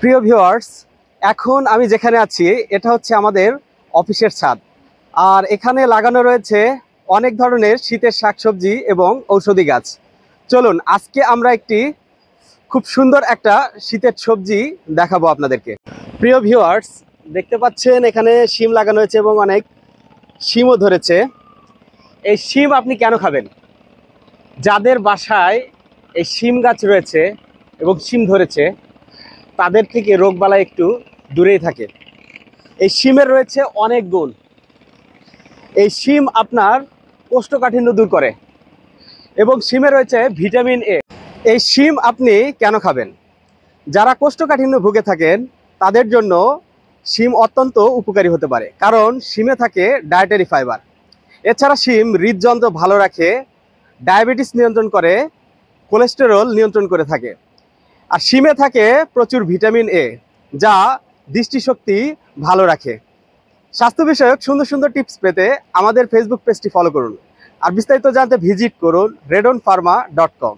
প্রিয় ভিউয়ার্স, এখন আমি যেখানে আছি এটা হচ্ছে আমাদের অফিসের ছাদ। আর এখানে লাগানো রয়েছে অনেক ধরনের শীতের শাকসবজি এবং ঔষধি গাছ। চলুন আজকে আমরা একটি খুব সুন্দর একটা শীতের সবজি দেখাবো আপনাদেরকে। প্রিয় ভিউয়ার্স, দেখতে পাচ্ছেন এখানে শিম লাগানো হয়েছে এবং অনেক শিমও ধরেছে। এই শিম আপনি কেন খাবেন? যাদের বাসায় এই শিম গাছ রয়েছে এবং শিম ধরেছে তাদের থেকে রোগবালাই একটু দূরেই থাকে। এই শিমের রয়েছে অনেক গুণ। এই শিম আপনার কোষ্ঠকাঠিন্য দূর করে এবং শিমে রয়েছে ভিটামিন এ। এই শিম আপনি কেন খাবেন? যারা কোষ্ঠকাঠিন্য ভুগে থাকেন তাদের জন্য শিম অত্যন্ত উপকারী হতে পারে, কারণ শিমে থাকে ডায়েটারি ফাইবার। এছাড়া শিম হৃদযন্ত্র ভালো রাখে, ডায়াবেটিস নিয়ন্ত্রণ করে, কোলেস্টেরল নিয়ন্ত্রণ করে থাকে। আর শিমে থাকে প্রচুর ভিটামিন এ, যা দৃষ্টিশক্তি ভালো রাখে। স্বাস্থ্য বিষয়ক সুন্দর সুন্দর টিপস পেতে আমাদের ফেসবুক পেজটি ফলো করুন। আর বিস্তারিত জানতে ভিজিট করুন redonpharma.com।